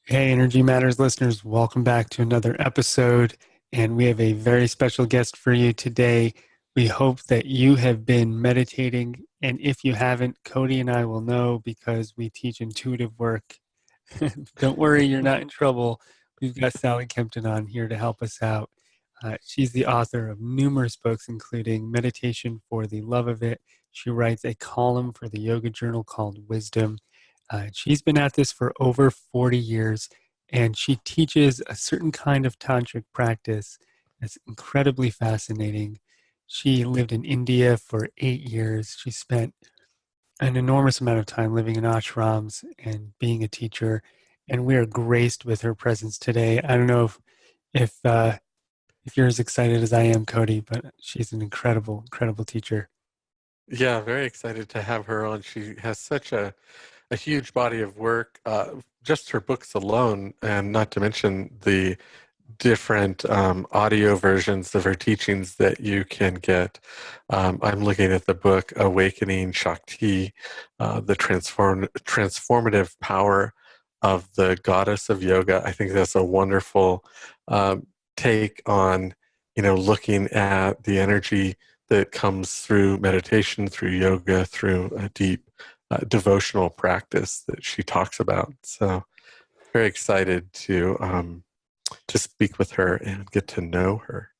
Hey, Energy Matters listeners, welcome back to another episode. And we have a very special guest for you today. We hope that you have been meditating. And if you haven't, Cody and I will know because we teach intuitive work. Don't worry, you're not in trouble. We've got Sally Kempton on here to help us out. She's the author of numerous books, including Meditation for the Love of It. She writes a column for the yoga journal called Wisdom. She's been at this for over 40 years, and she teaches a certain kind of tantric practice that's incredibly fascinating. She lived in India for 8 years. She spent an enormous amount of time living in ashrams and being a teacher, and we are graced with her presence today. I don't know if you're as excited as I am, Cody, but she's an incredible, incredible teacher. Yeah, very excited to have her on. She has such a huge body of work, just her books alone, and not to mention the different audio versions of her teachings that you can get. I'm looking at the book Awakening Shakti, the transformative power of the goddess of yoga. I think that's a wonderful take on, looking at the energy that comes through meditation, through yoga, through a deep devotional practice that she talks about. So very excited to speak with her and get to know her.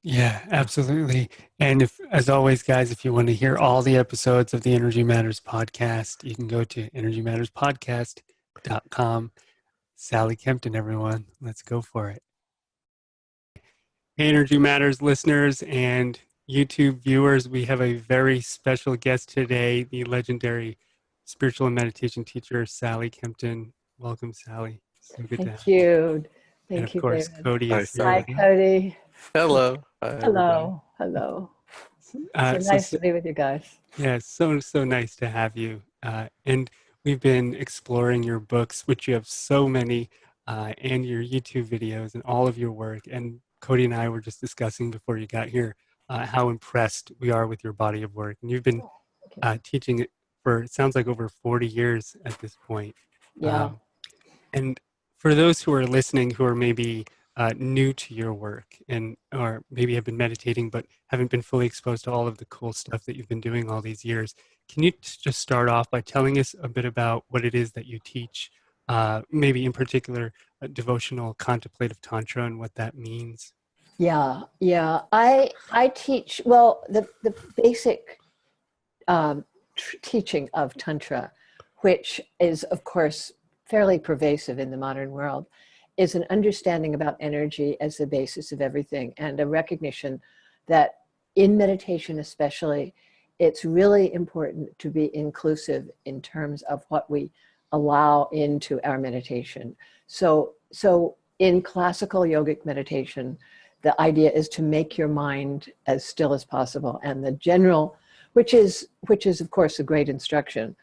Yeah, absolutely. And if, as always, guys, if you want to hear all the episodes of the Energy Matters podcast, you can go to energymatterspodcast.com. Sally Kempton, everyone. Let's go for it. Hey, Energy Matters listeners and YouTube viewers, we have a very special guest today, the legendary spiritual and meditation teacher, Sally Kempton. Welcome, Sally. So good to have Thank you. And Thank of you, course, David. Cody Hi, is here Hi, with us. Cody. Hello. Hi, everybody. Hello. Hello. So So, nice to be with you guys. yeah, so nice to have you. And we've been exploring your books, which you have so many, and your YouTube videos and all of your work. And Cody and I were just discussing before you got here how impressed we are with your body of work. And you've been teaching it for, it sounds like over 40 years at this point. Yeah. And for those who are listening who are maybe new to your work and or maybe have been meditating but haven't been fully exposed to all of the cool stuff that you've been doing all these years, can you just start off by telling us a bit about what it is that you teach, maybe in particular devotional contemplative tantra and what that means? Yeah. Yeah. I teach, well, the basic teaching of Tantra, which is, of course, fairly pervasive in the modern world, is an understanding about energy as the basis of everything and a recognition that in meditation especially, it's really important to be inclusive in terms of what we allow into our meditation. So in classical yogic meditation, the idea is to make your mind as still as possible. And the general, which is of course a great instruction,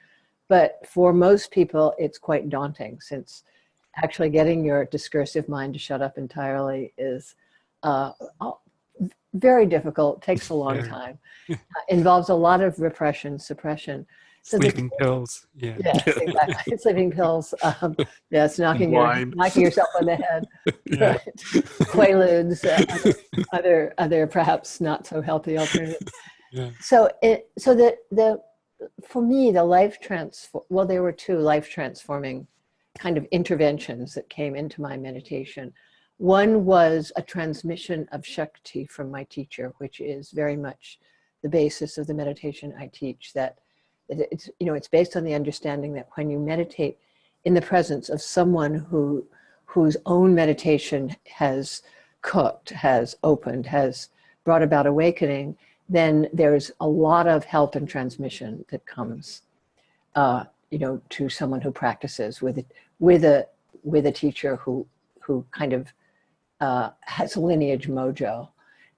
but for most people it's quite daunting, since actually getting your discursive mind to shut up entirely is very difficult, takes a long time, involves a lot of repression, suppression. So Sleeping pills. Yeah. Yes, exactly. Sleeping pills. Yes, knocking yourself on the head. Yeah. Right. Quaaludes, other perhaps not so healthy alternatives. Yeah. So for me, there were two life transforming kind of interventions that came into my meditation. One was a transmission of Shakti from my teacher, which is very much the basis of the meditation I teach. That it's based on the understanding that when you meditate in the presence of someone whose own meditation has cooked, has opened, has brought about awakening, then there's a lot of help and transmission that comes, to someone who practices with a teacher who kind of has a lineage mojo.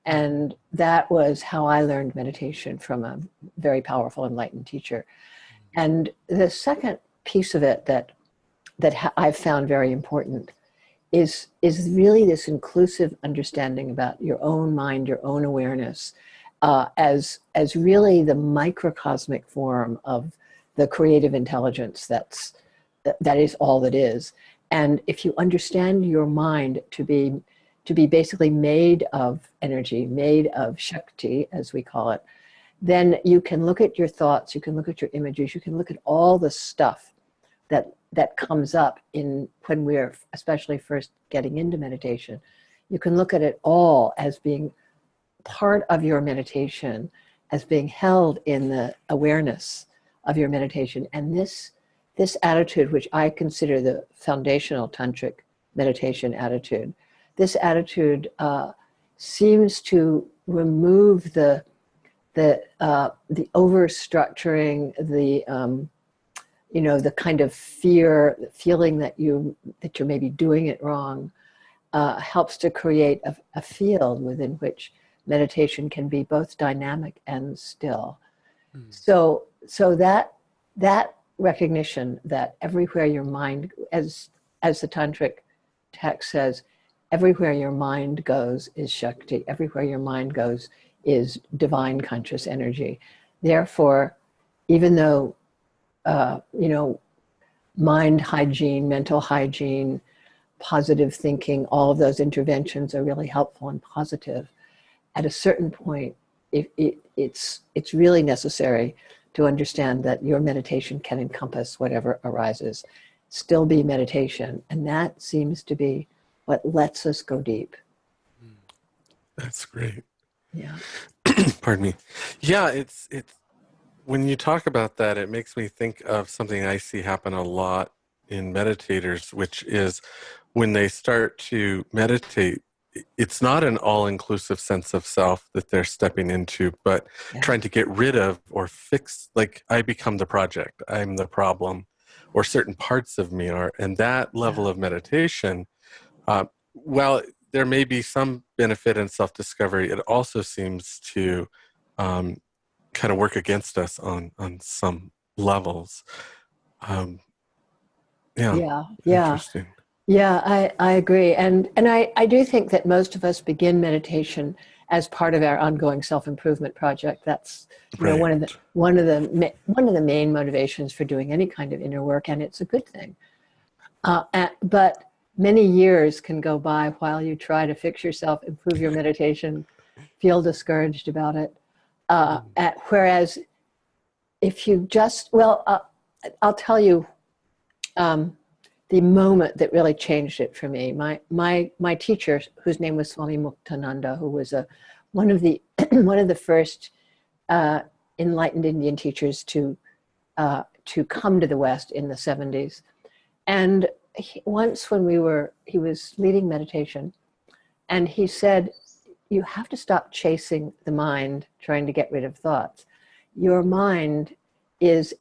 And that was how I learned meditation, from a very powerful, enlightened teacher. And the second piece of it that I've found very important is really this inclusive understanding about your own mind, your own awareness, as really the microcosmic form of the creative intelligence that is all that is. And if you understand your mind to be basically made of energy, made of Shakti, as we call it, then you can look at your thoughts, you can look at your images, you can look at all the stuff that comes up when we're especially first getting into meditation. You can look at it all as being part of your meditation, as being held in the awareness of your meditation. And this attitude, which I consider the foundational tantric meditation attitude, this attitude seems to remove the overstructuring, the kind of feeling that you're maybe doing it wrong, helps to create a field within which meditation can be both dynamic and still. Mm. So that recognition that everywhere your mind, as the tantric text says, everywhere your mind goes is Shakti. Everywhere your mind goes is divine conscious energy. Therefore, even though mind hygiene, mental hygiene, positive thinking, all of those interventions are really helpful and positive, at a certain point, it's really necessary to understand that your meditation can encompass whatever arises, still be meditation. And that seems to be what lets us go deep. That's great. Yeah. Pardon me. Yeah, it's when you talk about that, it makes me think of something I see happen a lot in meditators, which is when they start to meditate, it's not an all-inclusive sense of self that they're stepping into, but trying to get rid of or fix, like I become the project, I'm the problem, or certain parts of me are. And that level of meditation, while there may be some benefit in self-discovery, it also seems to kind of work against us on some levels. Interesting. Yeah, I agree. And I do think that most of us begin meditation as part of our ongoing self-improvement project. That's right. one of the main motivations for doing any kind of inner work, and it's a good thing. But many years can go by while you try to fix yourself, improve your meditation, feel discouraged about it. Whereas if you just, I'll tell you the moment that really changed it for me. My teacher, whose name was Swami Muktananda, who was one of the first enlightened Indian teachers to come to the West in the 70s. And once when he was leading meditation, and he said, you have to stop chasing the mind, trying to get rid of thoughts. Your mind is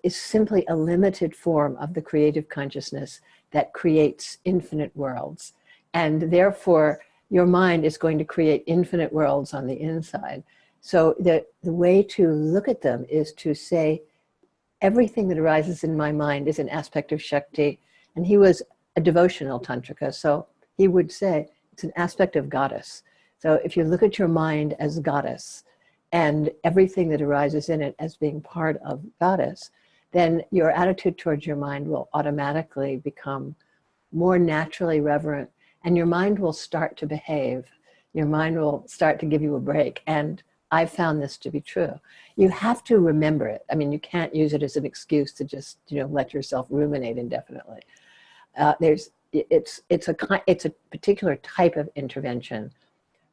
simply a limited form of the creative consciousness that creates infinite worlds. And therefore, your mind is going to create infinite worlds on the inside. So the way to look at them is to say, everything that arises in my mind is an aspect of Shakti. And he was a devotional tantrika, so he would say it's an aspect of goddess. So if you look at your mind as goddess and everything that arises in it as being part of goddess, then your attitude towards your mind will automatically become more naturally reverent, and your mind will start to behave. Your mind will start to give you a break. And I've found this to be true. You have to remember it. I mean, you can't use it as an excuse to just, let yourself ruminate indefinitely. It's a particular type of intervention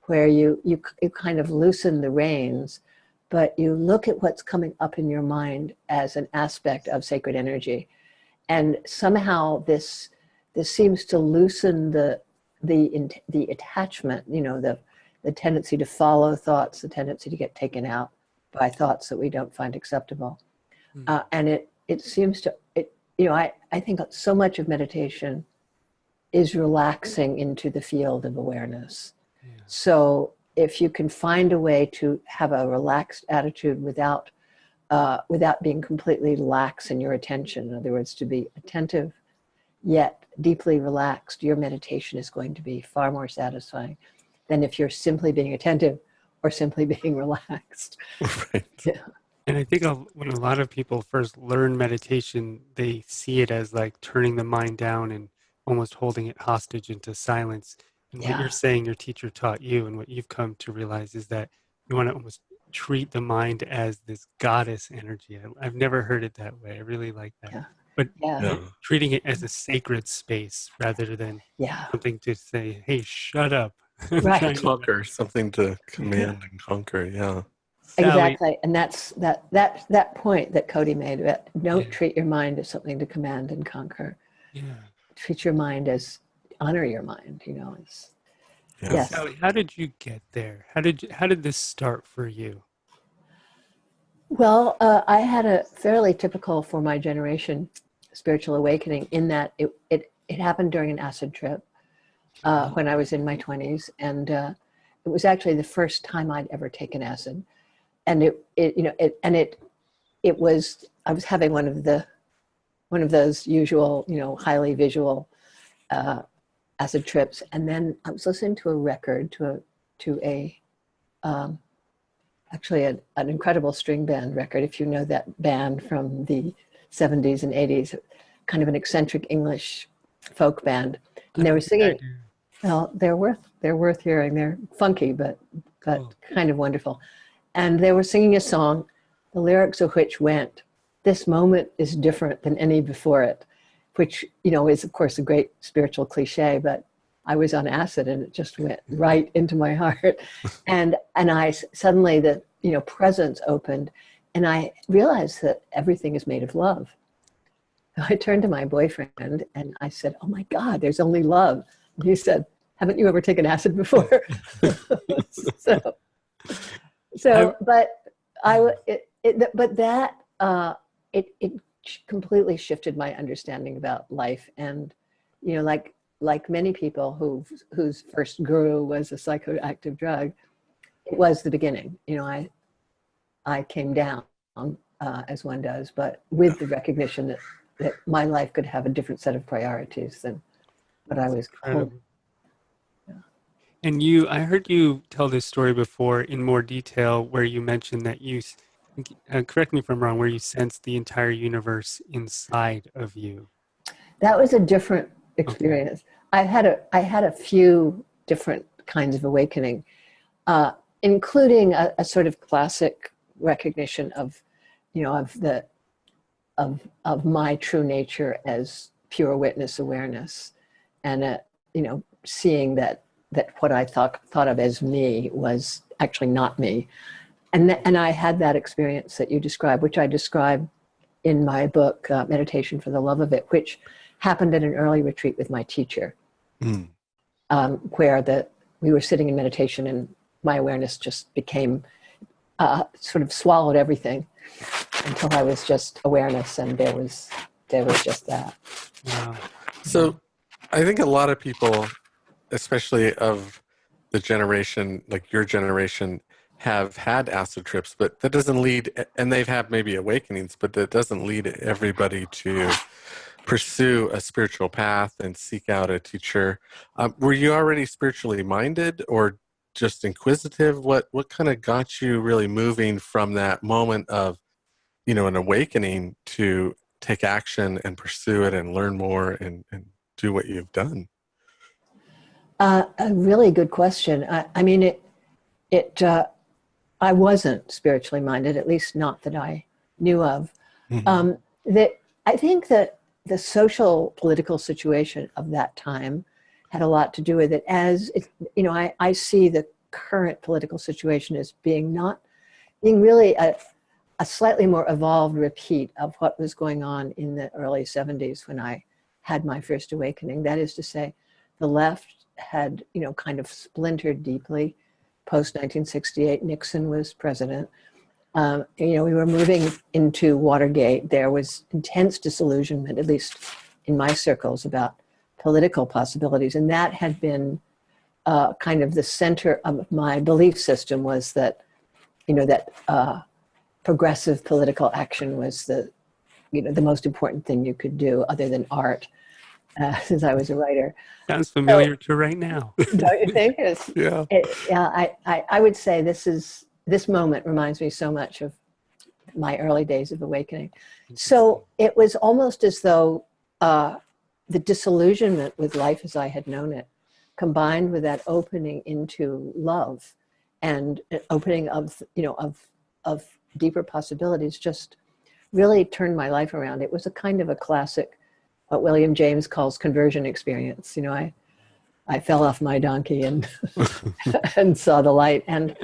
where you kind of loosen the reins, but you look at what's coming up in your mind as an aspect of sacred energy. And somehow this seems to loosen the attachment, the tendency to follow thoughts, the tendency to get taken out by thoughts that we don't find acceptable. And it seems to, I think so much of meditation is relaxing into the field of awareness. Yeah. So if you can find a way to have a relaxed attitude without being completely lax in your attention, in other words, to be attentive yet deeply relaxed, your meditation is going to be far more satisfying than if you're simply being attentive or simply being relaxed. Right. Yeah. And I think when a lot of people first learn meditation, they see it as like turning the mind down and almost holding it hostage into silence. And what you're Yeah, saying your teacher taught you and what you've come to realize is that you want to almost treat the mind as this goddess energy. I've never heard it that way. I really like that. yeah, But yeah, Yeah. treating it as a sacred space rather than yeah. something to say, hey, shut up. I'm trying Right. to Conquer, something to yeah. command and conquer. Yeah. Sally. Exactly. And that's that point that Cody made that Yeah. don't treat your mind as something to command and conquer. Yeah. Treat your mind as honor your mind, it's So Yeah. yes. Sally, how did you get there? How did this start for you? Well, I had a fairly typical for my generation spiritual awakening in that it happened during an acid trip when I was in my 20s, and it was actually the first time I'd ever taken acid, and it was I was having one of those usual highly visual uh, acid trips, and then I was listening to a record to a um, actually an incredible string band record, if you know that band from the 70s and 80s, kind of an eccentric English folk band. I And they were think I singing, do. well, they're worth hearing. They're funky, but Cool. kind of wonderful. And they were singing a song, the lyrics of which went, "This moment is different than any before it," which, is of course a great spiritual cliche, but I was on acid and it just went right into my heart. And I suddenly the, presence opened and I realized that everything is made of love. So I turned to my boyfriend and I said, "Oh my God, there's only love." And he said, "Haven't you ever taken acid before?" so, I, but but that it completely shifted my understanding about life, and like many people whose first guru was a psychoactive drug, it was the beginning. I came down as one does, but with the recognition that my life could have a different set of priorities than what I that's was holding. incredible. And I heard you tell this story before in more detail, where you mentioned that correct me if I'm wrong, where you sensed the entire universe inside of you. That was a different Okay. experience. I had a few different kinds of awakening, uh, including a sort of classic recognition of, of the of my true nature as pure witness awareness, and seeing that what I thought of as me was actually not me, and I had that experience that you described, which I describe in my book, Meditation for the Love of It, which happened at an early retreat with my teacher, Mm. where we were sitting in meditation and my awareness just became sort of swallowed everything until I was just awareness, and there was just that. Wow. So I think a lot of people, especially of the generation, like your generation, have had acid trips, but that doesn't lead, and they've had maybe awakenings, but that doesn't lead everybody to pursue a spiritual path and seek out a teacher. Were you already spiritually minded or just inquisitive? What kind of got you really moving from that moment of, an awakening to take action and pursue it and learn more and do what you've done? A really good question. I mean, it I wasn't spiritually minded, at least not that I knew of. Hmm. That I think that the social political situation of that time had a lot to do with it. As it, I see the current political situation as being really a slightly more evolved repeat of what was going on in the early 70s when I had my first awakening. That is to say, the left had, kind of splintered deeply. Post 1968, Nixon was president. We were moving into Watergate. There was intense disillusionment, at least in my circles, about political possibilities. And that had been kind of the center of my belief system, was that, progressive political action was the most important thing you could do other than art, since I was a writer. Sounds So, familiar to right now. don't you think? Yeah. Yeah, I would say this moment reminds me so much of my early days of awakening. So it was almost as though the disillusionment with life as I had known it, combined with that opening into love and an opening of, of deeper possibilities, just really turned my life around. It was a kind of a classic, what William James calls conversion experience. I fell off my donkey and and saw the light. And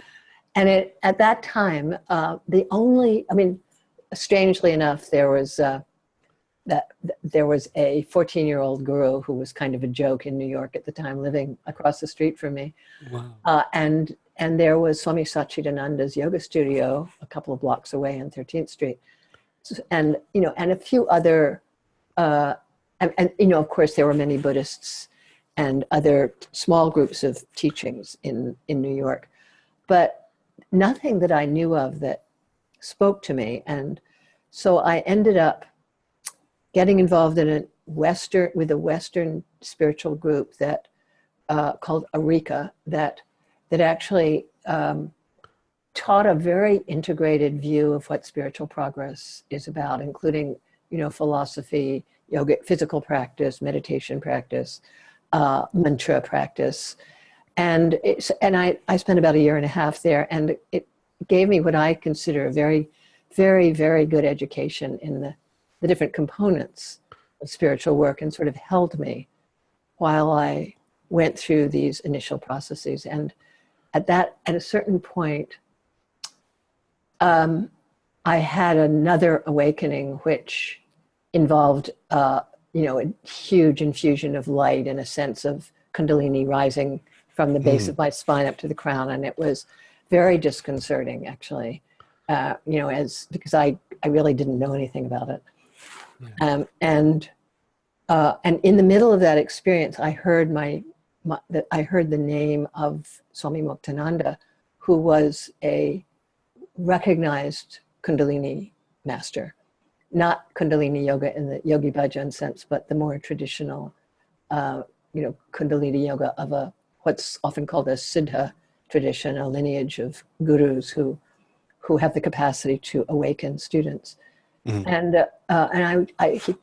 it, at that time, strangely enough, there was a 14-year-old guru who was kind of a joke in New York at the time, living across the street from me. Wow. And there was Swami Satchidananda's yoga studio a couple of blocks away on 13th Street. And a few other, of course, there were many Buddhists and other small groups of teachings in New York, but nothing that I knew of that spoke to me. And so I ended up getting involved in with a Western spiritual group that called Eureka, that actually taught a very integrated view of what spiritual progress is about, including, philosophy, yoga, physical practice, meditation practice, mantra practice. And I spent about 1.5 years there, and it gave me what I consider a very, very, very good education in the different components of spiritual work, and sort of held me while I went through these initial processes. And at a certain point, I had another awakening, which involved, a huge infusion of light and a sense of Kundalini rising from the base of my spine up to the crown. And it was very disconcerting, actually, because I really didn't know anything about it. Yeah. And in the middle of that experience, I heard the name of Swami Muktananda, who was a recognized Kundalini master, not Kundalini yoga in the Yogi Bhajan sense, but the more traditional, Kundalini yoga of what's often called a Siddha tradition, a lineage of gurus who have the capacity to awaken students. And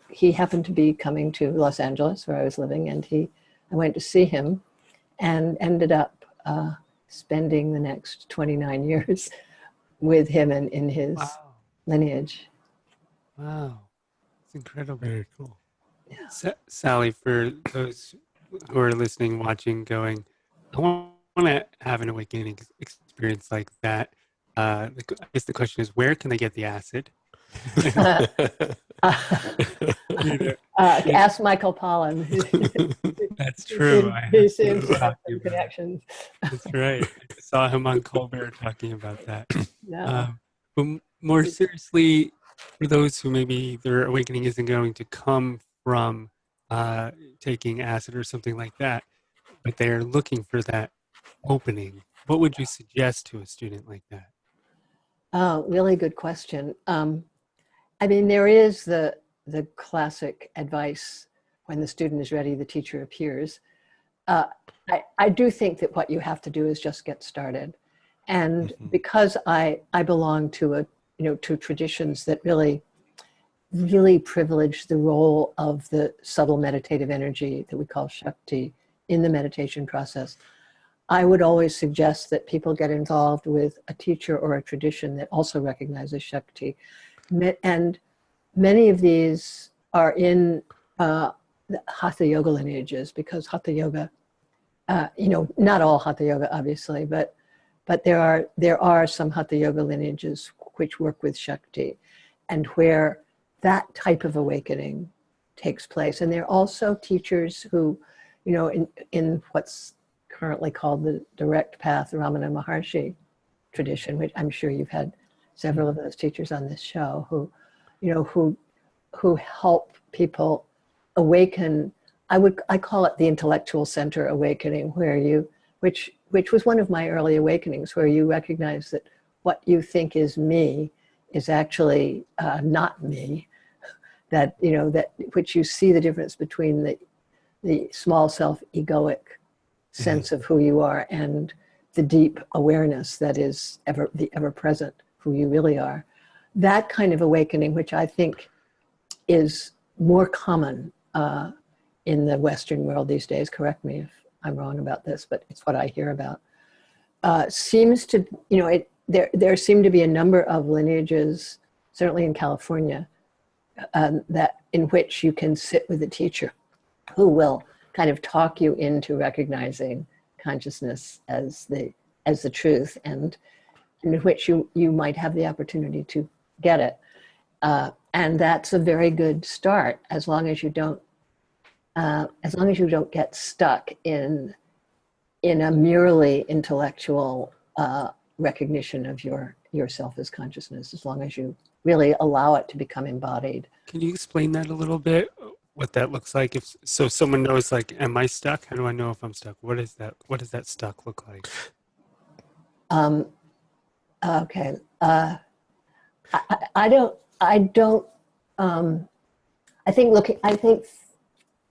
he happened to be coming to Los Angeles, where I was living, and I went to see him, and ended up spending the next 29 years with him and in his lineage. Wow, it's incredible. Very cool. Yeah. Sally, for those who are listening, watching, going, I want to have an awakening experience like that. I guess the question is, where can they get the acid? Ask Michael Pollan. That's true. He seems to have some connections. That's right. I saw him on Colbert talking about that. No. But more seriously, for those who maybe their awakening isn't going to come from taking acid or something like that, but they're looking for that opening, what would you suggest to a student like that? Oh, really good question. There is the classic advice: when the student is ready, the teacher appears. I do think that what you have to do is just get started. And because I belong to to traditions that really, really privilege the role of the subtle meditative energy that we call Shakti in the meditation process, I would always suggest that people get involved with a teacher or a tradition that also recognizes Shakti. And many of these are in the Hatha Yoga lineages, because Hatha Yoga, not all Hatha Yoga, obviously, but there are some Hatha Yoga lineages which work with Shakti, and where that type of awakening takes place. And there are also teachers who, in what's currently called the direct path Ramana Maharshi tradition, which I'm sure you've had several of those teachers on this show, who help people awaken. I call it the intellectual center awakening, which was one of my early awakenings, where you recognize that what you think is me is actually not me. That which you see the difference between the small self egoic sense of who you are and the deep awareness that is ever present, who you really are. that kind of awakening, which I think is more common in the Western world these days, correct me if I'm wrong about this, but it's what I hear about, seems to, there seem to be a number of lineages, certainly in California, that in which you can sit with a teacher who will kind of talk you into recognizing consciousness as the truth, and in which you might have the opportunity to get it. And that's a very good start, as long as you don't get stuck in a merely intellectual recognition of yourself as consciousness, as long as you really allow it to become embodied. Can you explain that a little bit? What that looks like? If so, someone knows, like, am I stuck? How do I know if I'm stuck? What is that? What does that stuck look like? Okay. I don't. I think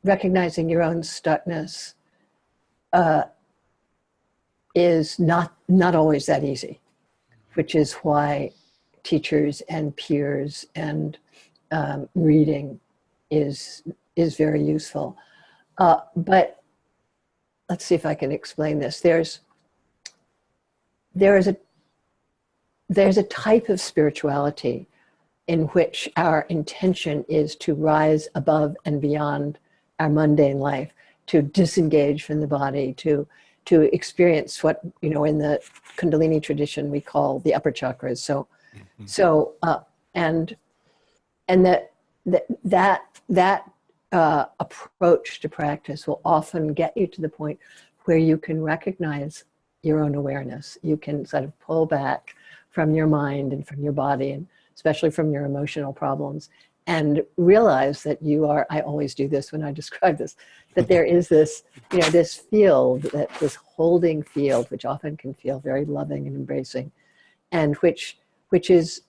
recognizing your own stuckness is not always that easy, which is why teachers and peers and reading is very useful. But let's see if I can explain this. There's a type of spirituality in which our intention is to rise above and beyond our mundane life, to disengage from the body, to experience what, in the Kundalini tradition we call the upper chakras. That approach to practice will often get you to the point where you can recognize your own awareness. You can sort of pull back from your mind and from your body, and especially from your emotional problems, and realize that you are, I always do this when I describe this, that there is this, this field, this holding field, which often can feel very loving and embracing, and which is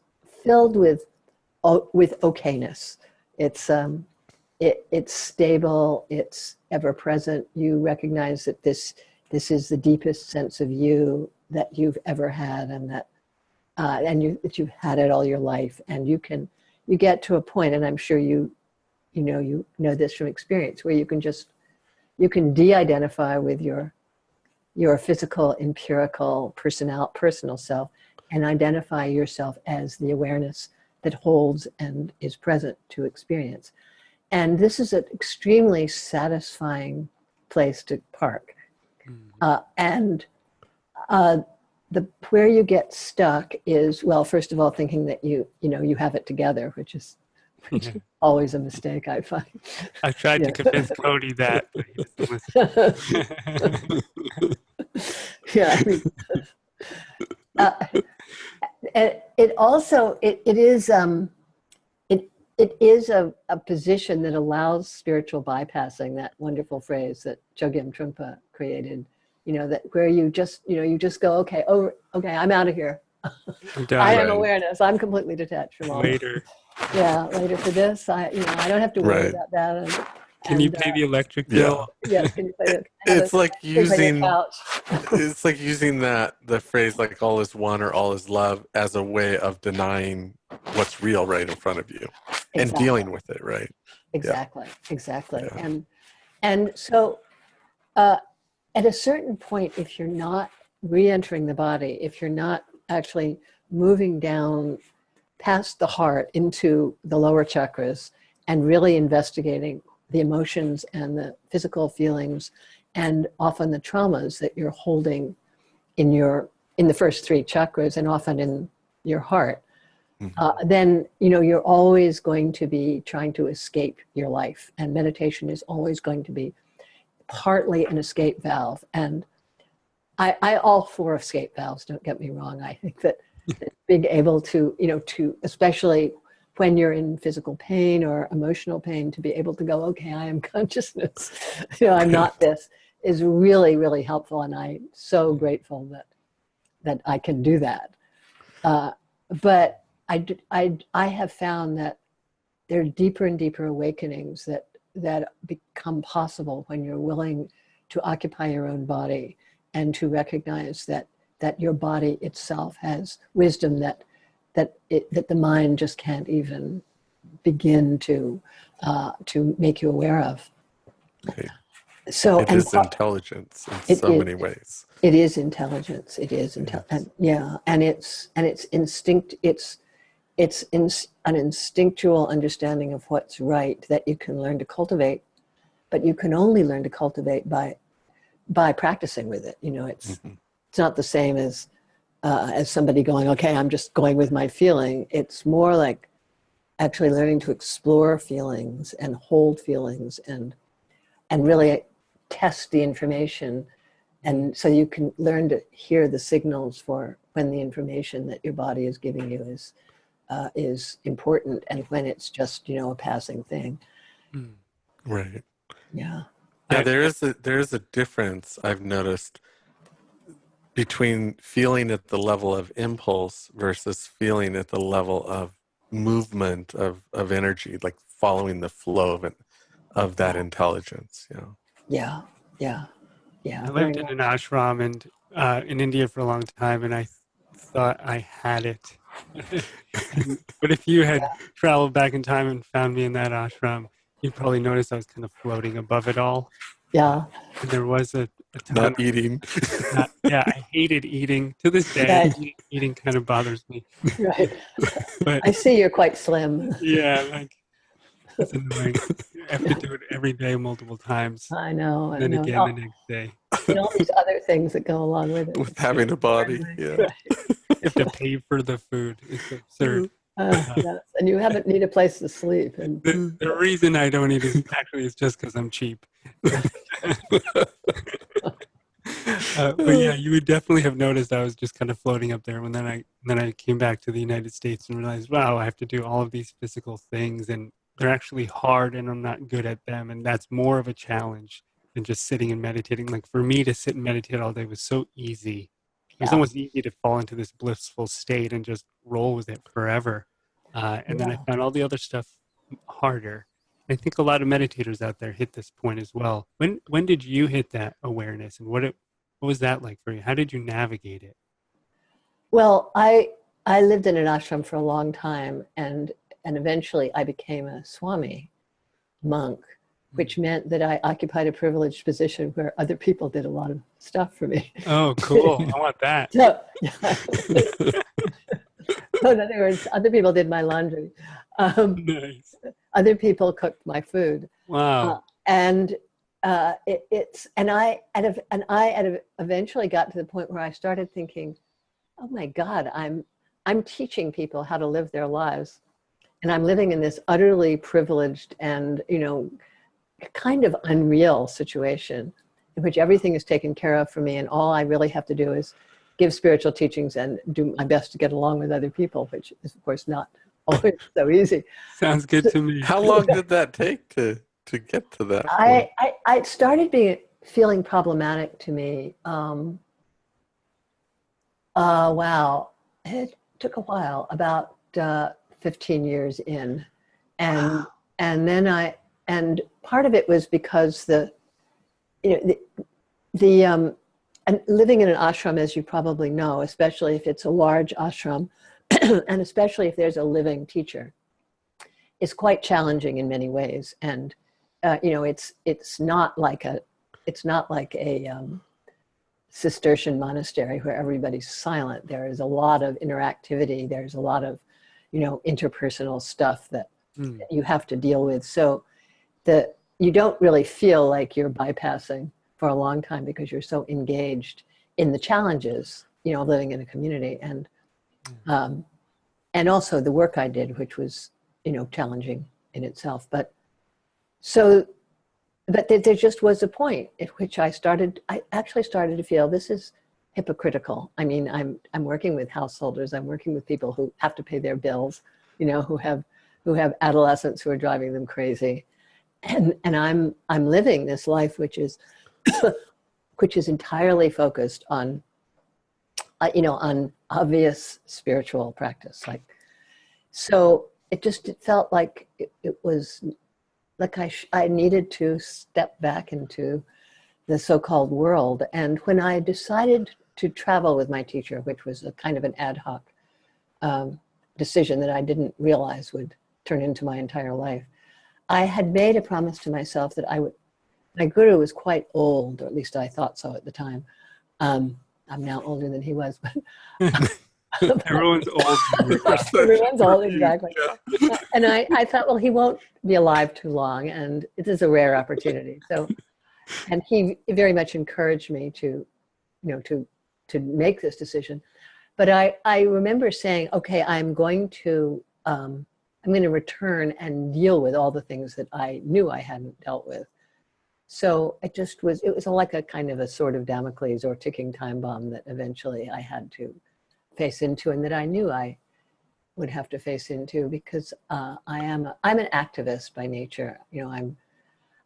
filled with okayness. It's stable, it's ever present. You recognize that this is the deepest sense of you that you've ever had, and that you've had it all your life. And you get to a point, and I'm sure you know this from experience, where you can de-identify with your physical, empirical, personal self, and identify yourself as the awareness that holds and is present to experience. And this is an extremely satisfying place to park. Where you get stuck is, well, first of all, thinking that you have it together, which is always a mistake, I find. I tried to convince Cody that, but he doesn't listen. Yeah, it is a position that allows spiritual bypassing, that wonderful phrase that Chogyam Trungpa created, that where you just go, okay, I'm out of here. I'm done. I am awareness. I'm completely detached from all later. Yeah, later for this. I don't have to worry about that. Can you pay the electric bill? Yes. Can you pay it's like using the phrase, like, all is one or all is love, as a way of denying what's real right in front of you. Exactly. And dealing with it, right? Exactly. Yeah. And so at a certain point, if you're not re-entering the body, if you're not actually moving down past the heart into the lower chakras and really investigating the emotions and the physical feelings and often the traumas that you're holding in the first three chakras and often in your heart, then you're always going to be trying to escape your life, and meditation is always going to be partly an escape valve. And I all for escape valves, don't get me wrong. I think that being able to especially when you're in physical pain or emotional pain, to be able to go, okay, I am consciousness, I'm not this, is really, really helpful. And I'm so grateful that I can do that. But I have found that there are deeper and deeper awakenings that become possible when you're willing to occupy your own body and to recognize that your body itself has wisdom that that the mind just can't even begin to make you aware of. Right. So It is intelligence in so many ways. It is intelligence. It is Yes. and it's instinct. It's an instinctual understanding of what's right that you can learn to cultivate, but you can only learn to cultivate by practicing with it. It's not the same as somebody going, okay, I'm just going with my feeling. It's more like actually learning to explore feelings and hold feelings and really test the information. And so you can learn to hear the signals for when the information that your body is giving you is important and when it's just, a passing thing. Right. Yeah. Yeah, there is a difference I've noticed between feeling at the level of impulse versus feeling at the level of movement of energy, like following the flow of that intelligence. Yeah. I Very lived in much. an ashram and in India for a long time, and I thought I had it. But if you had traveled back in time and found me in that ashram, you'd probably notice I was kind of floating above it all. Yeah. And there was a time. Not eating. I hated eating. To this day, Right. eating kind of bothers me. Right. But I see you're quite slim. yeah, it's annoying. I have to do it every day, multiple times, I know. and then again the next day. And all these other things that go along with it. With having a body. Yeah. Right. You have to pay for the food. It's absurd. Yes. And you haven't need a place to sleep. And The reason I don't eat is just because I'm cheap. But yeah, you would definitely have noticed I was just kind of floating up there. When then I came back to the United States and realized, wow, I have to do all of these physical things, and they're actually hard, and I'm not good at them, and that's more of a challenge than just sitting and meditating. Like for me to sit and meditate all day was so easy. It was almost easy to fall into this blissful state and just roll with it forever. And then I found all the other stuff harder. I think a lot of meditators out there hit this point as well. When did you hit that awareness, and what was that like for you? How did you navigate it? well, I lived in an ashram for a long time, and eventually I became a swami monk, which meant that I occupied a privileged position where other people did a lot of stuff for me. Oh, cool. I want that. So, so in other words, other people did my laundry. Nice. Other people cooked my food. Wow. And I eventually got to the point where I started thinking, oh my God, I'm teaching people how to live their lives. And I'm living in this utterly privileged and, kind of unreal situation in which everything is taken care of for me. And all I really have to do is give spiritual teachings and do my best to get along with other people, which is, of course, not always so easy. Sounds good to me. How long did that take to get to that point? I started feeling problematic to me. Wow. It took a while, about 15 years in. And and part of it was because and living in an ashram, as you probably know, especially if it's a large ashram, and especially if there's a living teacher, is quite challenging in many ways. And it's not like a Cistercian monastery where everybody's silent. There is a lot of interactivity. There's a lot of interpersonal stuff that you have to deal with. So you don't really feel like you're bypassing for a long time because you're so engaged in the challenges, living in a community, and also the work I did, which was, challenging in itself. But there just was a point at which I actually started to feel this is hypocritical. I mean, I'm working with householders. I'm working with people who have to pay their bills, who have adolescents who are driving them crazy. And I'm living this life which is entirely focused on on obvious spiritual practice. So it felt like it was like I needed to step back into the so-called world. And when I decided to travel with my teacher, which was a kind of an ad hoc decision that I didn't realize would turn into my entire life. I had made a promise to myself that I would, my guru was quite old, or at least I thought so at the time. I'm now older than he was, but Everyone's old. everyone's old, exactly. And I thought, well, he won't be alive too long, and it is a rare opportunity. So, and he very much encouraged me to, to make this decision. But I remember saying, okay, I'm going to return and deal with all the things that I knew I hadn't dealt with. So it was like a kind of a sword of Damocles or ticking time bomb that eventually I had to face into, and that I knew I would have to face into, because I'm an activist by nature.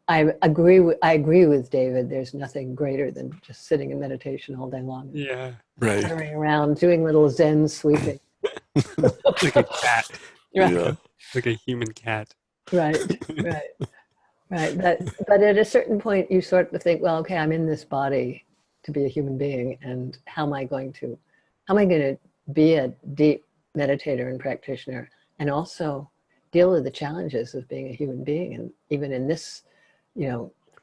I agree with David. There's nothing greater than just sitting in meditation all day long. Yeah. Right. Wandering around, doing little Zen sweeping. Like a cat. Right. Yeah. Like a human cat. Right. But at a certain point, you sort of think, well, okay, I'm in this body to be a human being, and how am I going to be a deep meditator and practitioner, and also deal with the challenges of being a human being, and even in this,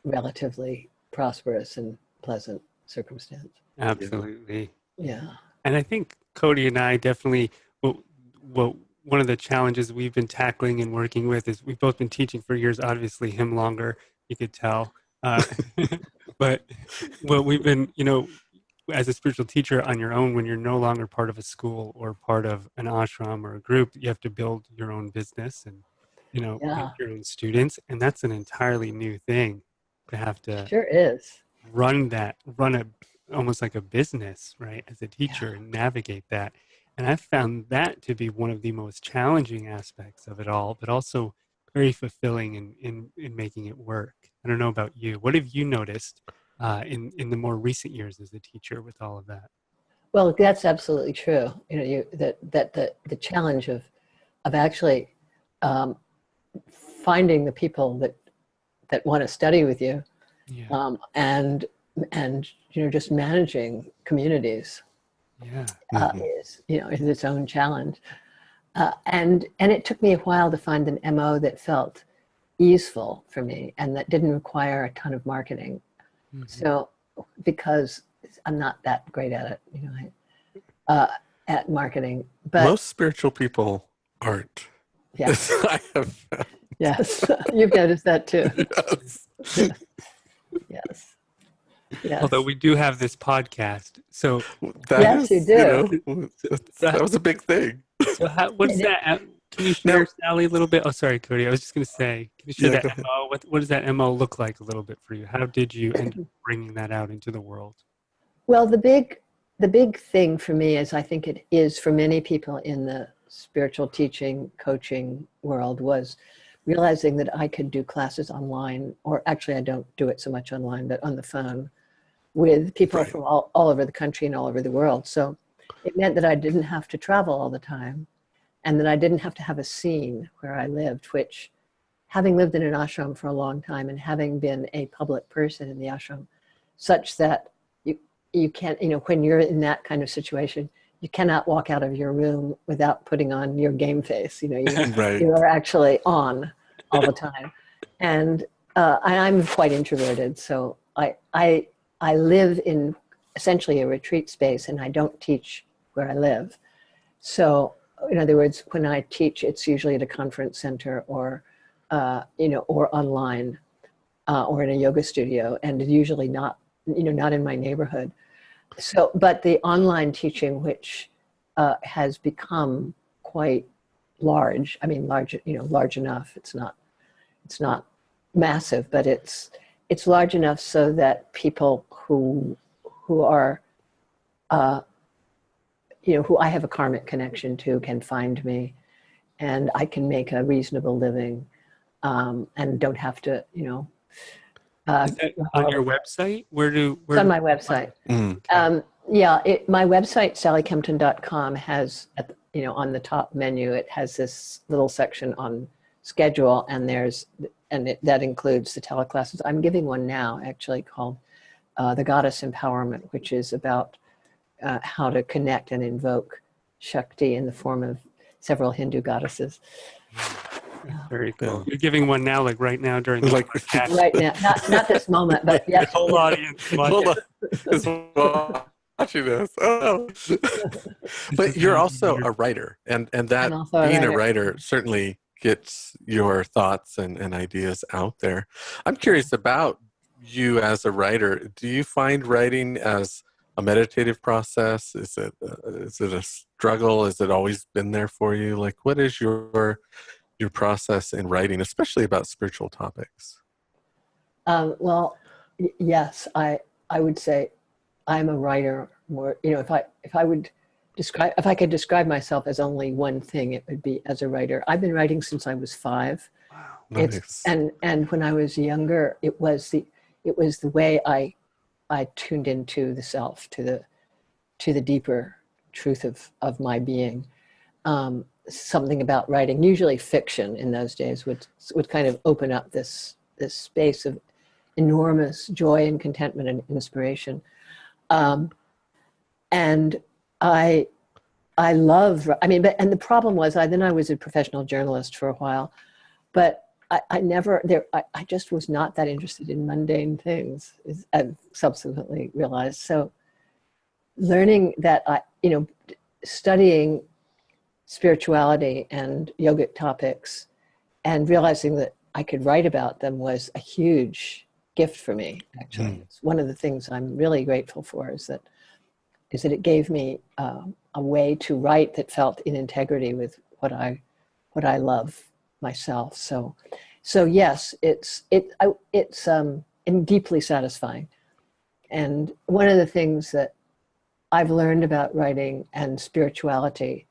relatively prosperous and pleasant circumstance. Absolutely. Yeah. And I think Cody and I definitely, one of the challenges we've been tackling and working with is we've both been teaching for years, obviously him longer, you could tell. But what we've been, as a spiritual teacher on your own, when you're no longer part of a school or part of an ashram or a group, you have to build your own business and, Yeah. your own students. And that's an entirely new thing to have to Sure is. run almost like a business, right, as a teacher, and navigate that. And I've found that to be one of the most challenging aspects of it all, but also very fulfilling in making it work. I don't know about you. What have you noticed in the more recent years as a teacher with all of that? Well, that's absolutely true. That the challenge of actually finding the people that want to study with you, Yeah. and just managing communities. Yeah. Is its own challenge, and it took me a while to find an MO that felt easeful for me and that didn't require a ton of marketing. Mm-hmm. So, because I'm not that great at it, at marketing, but most spiritual people aren't. yes, I have found. yes, you've noticed that too. Yes. Yes. Although we do have this podcast, so Yes, you do. That was a big thing. So what's that? Can you share, Sally, a little bit? Oh, sorry, Cody. I was just going to say, can you share that MO? What does that MO look like a little bit for you? How did you end up bringing that out into the world? Well, the big thing for me, as I think it is for many people in the spiritual teaching, coaching world, was realizing that I could do classes online, or actually I don't do it so much online, but on the phone, with people from all over the country and all over the world. So it meant that I didn't have to travel all the time, and that I didn't have to have a scene where I lived, which, having lived in an ashram for a long time and having been a public person in the ashram, such that you can't, when you're in that kind of situation, you cannot walk out of your room without putting on your game face. You are actually on all the time. And I'm quite introverted, so I live in essentially a retreat space, and I don't teach where I live. So, in other words, when I teach, it's usually at a conference center or online, or in a yoga studio, and usually not in my neighborhood. So, but the online teaching, which has become quite large. I mean, large enough. It's not massive, but it's large enough so that people who are who I have a karmic connection to can find me, and I can make a reasonable living, and don't have to Is that on your website? It's on my website. My website, sallykempton.com, has on the top menu, it has this little section on schedule, and that includes the teleclasses. I'm giving one now, actually, called The Goddess Empowerment, which is about how to connect and invoke Shakti in the form of several Hindu goddesses. Very cool. Yeah. You're giving one now, like right now during the Like- podcast. Right now, not this moment, but The yes. whole audience Hold watching. on. Is watching this. Oh, no. But you're also a writer, and that I'm also a being a writer. writer certainly gets your thoughts and ideas out there. I'm curious about you as a writer. Do you find writing as a meditative process? Is it a struggle? Has it always been there for you? Like, what is your process in writing, especially about spiritual topics? Well, yes, I would say I'm a writer more, if I could describe myself as only one thing, it would be as a writer. I've been writing since I was 5. Wow. Nice. And when I was younger, it was the way I tuned into the self, to the deeper truth of my being. Something about writing, usually fiction in those days, would kind of open up this space of enormous joy and contentment and inspiration. And I love, and the problem was, I was a professional journalist for a while, but I just was not that interested in mundane things, as I've subsequently realized. So learning that studying spirituality and yogic topics and realizing that I could write about them was a huge gift for me, actually. It's one of the things I'm really grateful for, is that it gave me a way to write that felt in integrity with what I love myself. So yes, it's deeply satisfying. And one of the things that I've learned about writing and spirituality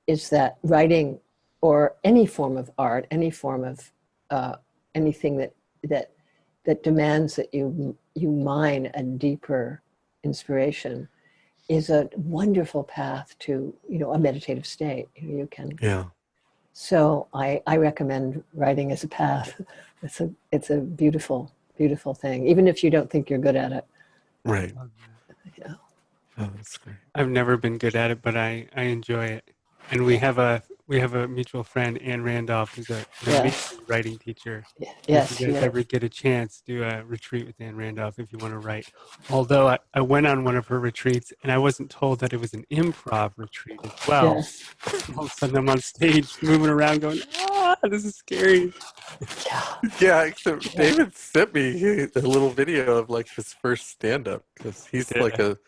is that writing, or any form of art, any form of anything that demands that you mine a deeper inspiration, is a wonderful path to a meditative state. You can. Yeah. So I recommend writing as a path. It's a beautiful, beautiful thing, even if you don't think you're good at it. Right. Yeah. Oh, that's great. I've never been good at it, but I enjoy it. And we have a mutual friend, Ann Randolph, who's an amazing writing teacher. Yes. If you guys ever get a chance, do a retreat with Ann Randolph if you want to write. Although I went on one of her retreats and I wasn't told that it was an improv retreat as well. Yes. All of a sudden I'm on stage moving around going, this is scary. Yeah, except David sent me a little video of like his first stand-up, because he's like a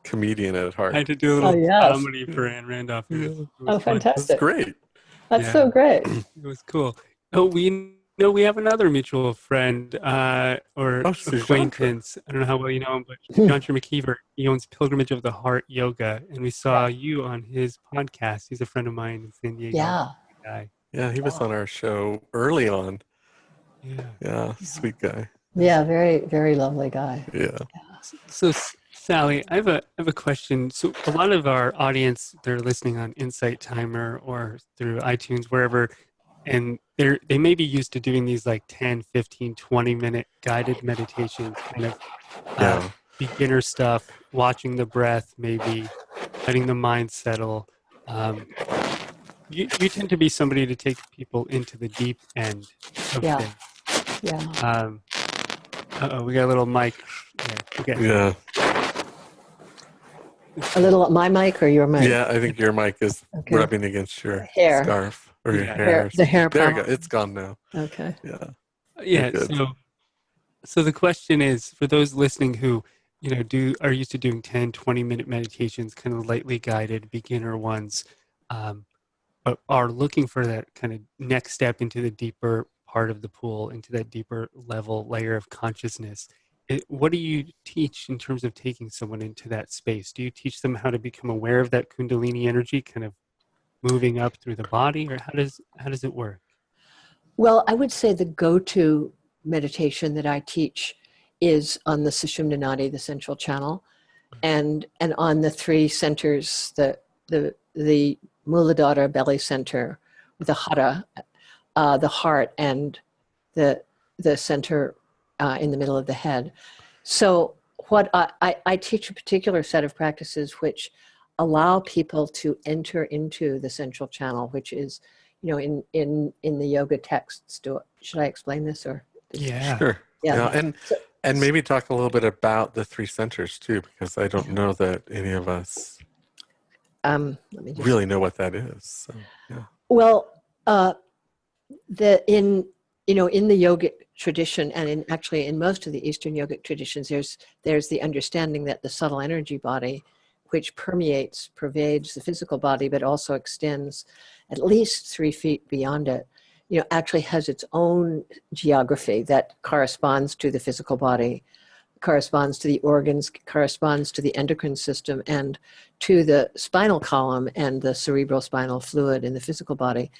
comedian at heart. I had to do a little comedy for Ann Randolph. It was fun. Fantastic. That's great. That's so great. It was cool. Oh, we have another mutual friend or acquaintance. I don't know how well you know him, but John McKeever. He owns Pilgrimage of the Heart Yoga, and we saw you on his podcast. He's a friend of mine in San Diego. Yeah. Guy. Yeah, he was on our show early on. Yeah. Yeah, sweet guy. Yeah, very, very lovely guy. Yeah. So Sally, I have a question. So a lot of our audience, they're listening on Insight Timer or through iTunes, wherever, and they may be used to doing these like 10, 15, 20-minute guided meditations, kind of beginner stuff, watching the breath, maybe letting the mind settle. You tend to be somebody to take people into the deep end of things. Yeah. We got a little mic there. Okay. Yeah. A little, my mic or your mic? Yeah, I think your mic is rubbing against your hair. Scarf or your hair. The hair There problem. you go. It's gone now. Okay. Yeah. Yeah. So the question is, for those listening who, are used to doing 10, 20-minute meditations, kind of lightly guided beginner ones, but are looking for that kind of next step into the deeper part of the pool, into that deeper layer of consciousness. What do you teach in terms of taking someone into that space? Do you teach them how to become aware of that Kundalini energy kind of moving up through the body, or how does it work? Well, I would say the go-to meditation that I teach is on the sushumna nadi, the central channel, and on the 3 centers, the Muladhara belly center, the hara, the heart, and the center in the middle of the head. So what I teach a particular set of practices which allow people to enter into the central channel, which is, in the yoga texts. Should I explain this or? Yeah. Sure. Yeah. Yeah. And maybe talk a little bit about the three centers too, because I don't know that any of us Let me just really know what that is. So, yeah. Well, in the yogic tradition, and actually in most of the Eastern yogic traditions, there's the understanding that the subtle energy body, which pervades the physical body, but also extends at least 3 feet beyond it, actually has its own geography that corresponds to the physical body, corresponds to the organs, corresponds to the endocrine system, and to the spinal column and the cerebral spinal fluid in the physical body.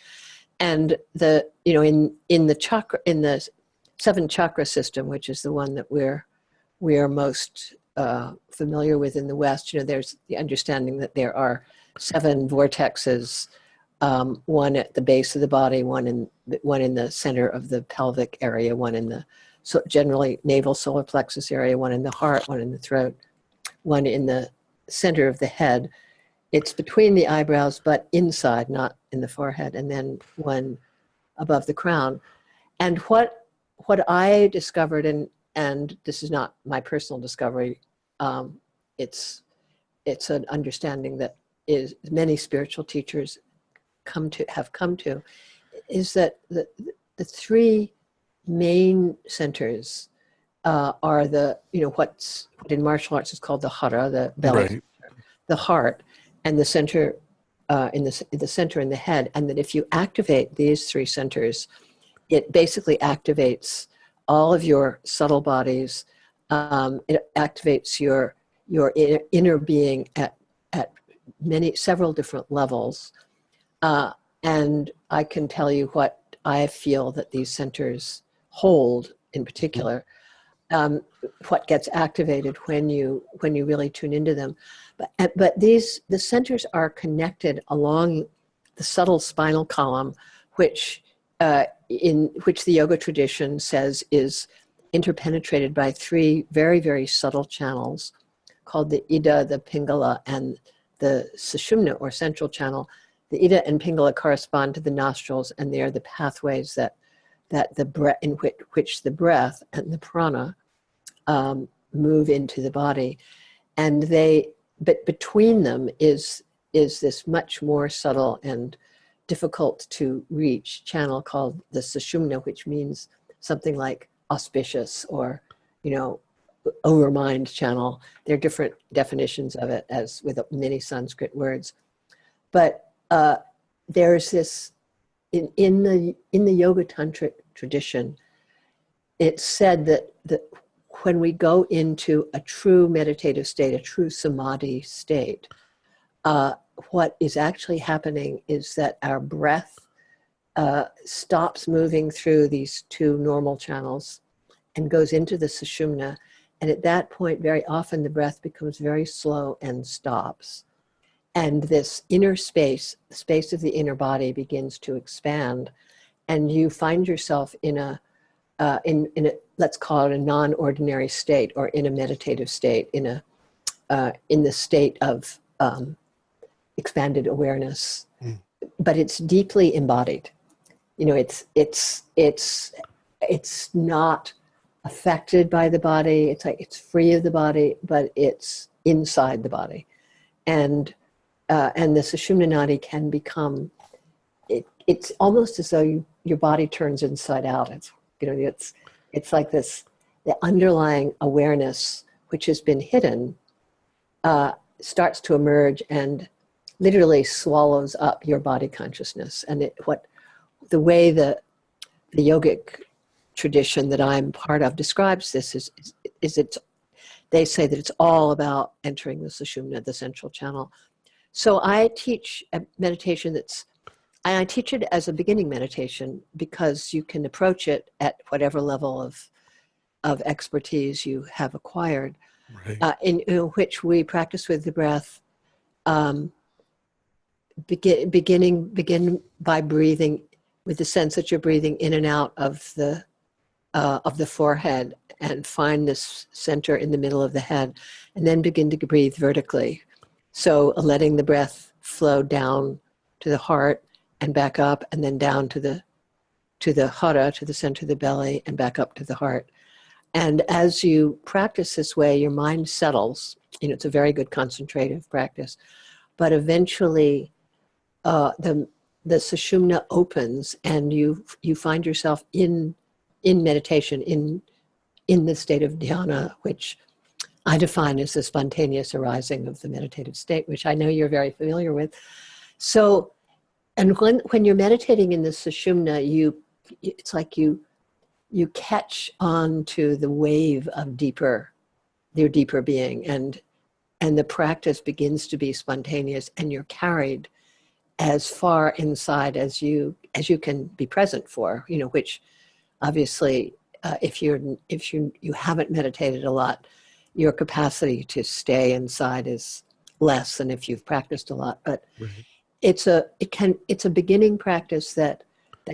And in the 7 chakra system, which is the one that we are most familiar with in the West, there's the understanding that there are 7 vortexes, one at the base of the body, one in the center of the pelvic area, one in the generally navel solar plexus area, one in the heart, one in the throat, one in the center of the head. It's between the eyebrows, but inside, not in the forehead, and then one above the crown. And what I discovered, and this is not my personal discovery, it's an understanding that is many spiritual teachers have come to, is that the 3 main centers are what in martial arts is called the hara, the belly, Right. the heart, and the center in the center in the head. And that if you activate these 3 centers, it basically activates all of your subtle bodies. It activates your inner being at several different levels. And I can tell you what I feel that these centers hold in particular, what gets activated when you really tune into them. But the centers are connected along the subtle spinal column, which the yoga tradition says is interpenetrated by 3 very, very subtle channels called the Ida, the Pingala, and the sushumna, or central channel. The Ida and Pingala correspond to the nostrils, and they are the pathways that the breath in which the breath and the prana move into the body, but between them is this much more subtle and difficult to reach channel called the sushumna, which means something like auspicious or overmind channel. There are different definitions of it, as with many Sanskrit words, but there's this in the yoga tantric tradition. It's said that when we go into a true meditative state, a true samadhi state, what is actually happening is that our breath stops moving through these 2 normal channels and goes into the sushumna. And at that point, very often the breath becomes very slow and stops. And this inner space, the space of the inner body, begins to expand. And you find yourself in a let's call it a non-ordinary state, or in a meditative state, in the state of expanded awareness. But it's deeply embodied. It's not affected by the body. It's like it's free of the body, but it's inside the body. And the sushumna nadi can become. It's almost as though your body turns inside out. It's like this, the underlying awareness, which has been hidden, starts to emerge and literally swallows up your body consciousness. And the way the yogic tradition that I'm part of describes this is they say that it's all about entering the sushumna, the central channel. So I teach a meditation I teach it as a beginning meditation, because you can approach it at whatever level of expertise you have acquired, Right. in which we practice with the breath, begin by breathing with the sense that you're breathing in and out of the forehead, and find this center in the middle of the head, and then begin to breathe vertically. So letting the breath flow down to the heart and back up, and then down to the hara, to the center of the belly, and back up to the heart. And as you practice this way, your mind settles. It's a very good concentrative practice. But eventually, the sushumna opens, and you find yourself in meditation, in the state of dhyana, which I define as the spontaneous arising of the meditative state, which I know you're very familiar with. So, and when you're meditating in the sushumna, it's like you catch on to the wave of your deeper being, and the practice begins to be spontaneous, and you're carried as far inside as you can be present for, which obviously, if you haven't meditated a lot, your capacity to stay inside is less than if you've practiced a lot. But Right. it's a beginning practice that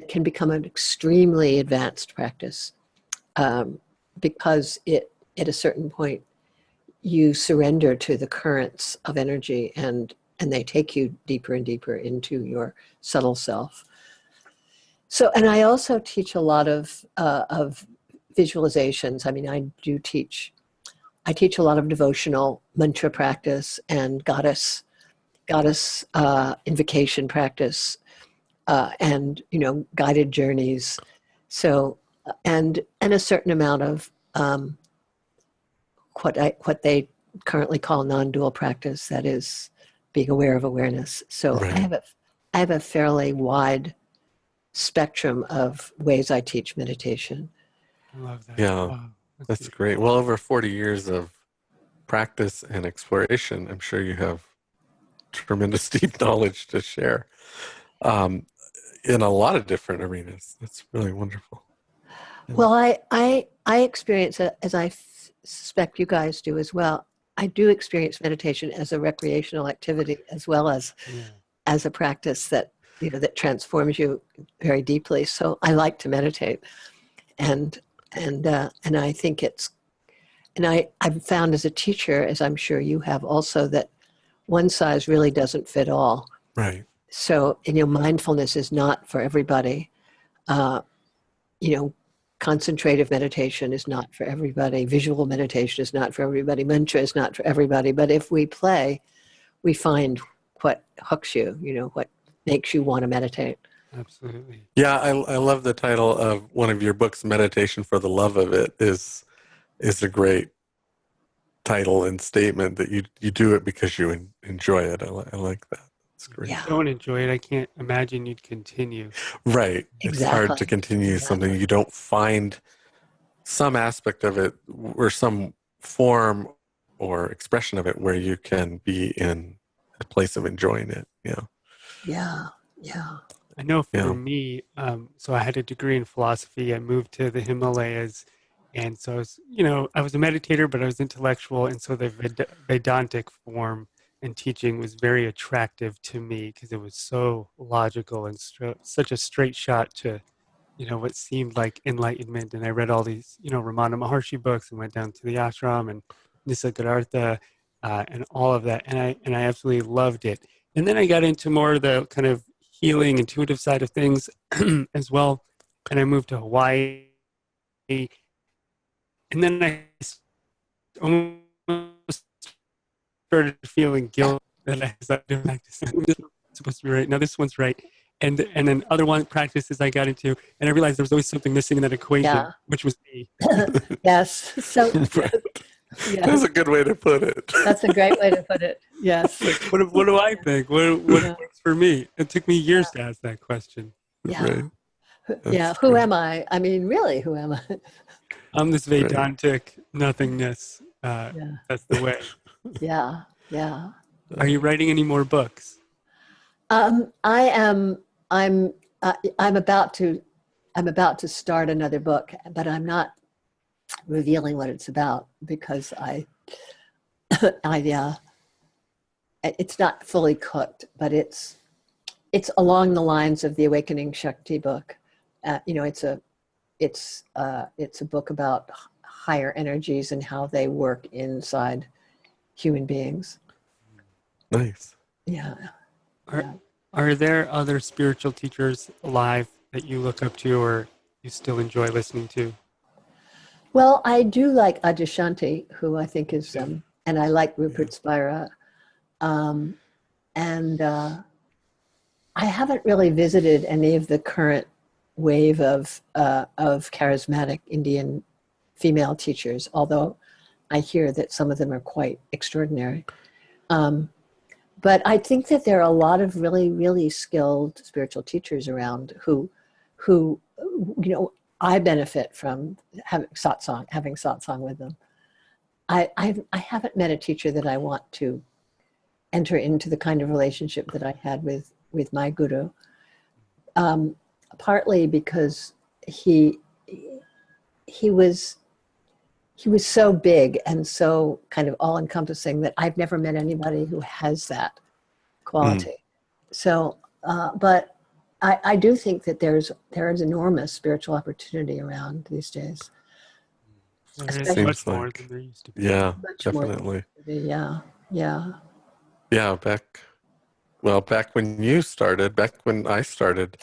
can become an extremely advanced practice, because at a certain point you surrender to the currents of energy, and they take you deeper and deeper into your subtle self. So, and I also teach a lot of visualizations. I mean, I teach a lot of devotional mantra practice and goddess invocation practice, and guided journeys. So, and a certain amount of what they currently call non-dual practice, that is being aware of awareness. So Right. I have a fairly wide spectrum of ways I teach meditation. I love that. Yeah, Wow, that's beautiful. great. Well, over 40 years of practice and exploration, I'm sure you have tremendous deep knowledge to share, um, in a lot of different arenas. That's really wonderful. Yeah. Well, I experience it, as I suspect you guys do as well. I do experience meditation as a recreational activity, as well as a practice that that transforms you very deeply. So I like to meditate, and I think I've found as a teacher, as I'm sure you have also, that one size really doesn't fit all. Right. So, mindfulness is not for everybody. Uh, Concentrative meditation is not for everybody. Visual meditation is not for everybody. Mantra is not for everybody. But if we play, we find what hooks you, what makes you want to meditate. Absolutely. Yeah, I love the title of one of your books, Meditation for the Love of It, is a great title and statement, that you do it because you enjoy it. I like that. It's great. Yeah. If you don't enjoy it, I can't imagine you'd continue. Right. It's hard to Exactly. continue something Exactly. you don't find some aspect of it, or some form or expression of it, where you can be in a place of enjoying it. Yeah. Yeah. Yeah. I know for Yeah. me, so I had a degree in philosophy. I moved to the Himalayas, and so I was, I was a meditator, but I was intellectual, and so the Vedantic form and teaching was very attractive to me because it was so logical and such a straight shot to, what seemed like enlightenment. And I read all these, Ramana Maharshi books, and went down to the ashram and Nisargadatta, and all of that, and I absolutely loved it. And then I got into more of the kind of healing, intuitive side of things as well. And I moved to Hawaii, and then I almost started feeling guilt that I started practicing. This one's supposed to be right. Now this one's right. And then other one practices I got into, and I realized there was always something missing in that equation, which was me. Yes. So Right. yes. That's a good way to put it. That's a great way to put it. Yes. Like, what do I think? What works for me? It took me years to ask that question. Yeah. Right. Yeah. Who am I? I mean, really, who am I? I'm this Right. Vedantic nothingness. Yeah. That's the way. Yeah. Yeah. Are you writing any more books? I am. I'm about to start another book, but I'm not revealing what it's about, because it's not fully cooked, but it's along the lines of the Awakening Shakti book. It's a book about higher energies and how they work inside human beings. Nice. Yeah. Are, are there other spiritual teachers alive that you look up to or you still enjoy listening to? Well, I do like Adyashanti, who I think is, Yeah. and I like Rupert Spira. Um, and I haven't really visited any of the current wave of charismatic Indian female teachers, although I hear that some of them are quite extraordinary. But I think that there are a lot of really, really skilled spiritual teachers around who, I benefit from having satsang with them. I haven't met a teacher that I want to enter into the kind of relationship that I had with my guru. Partly because he was so big and so kind of all-encompassing that I've never met anybody who has that quality. So, but I do think that there is enormous spiritual opportunity around these days. There is much more than there used to be. Yeah, Much definitely. Yeah. Back when you started, back when I started,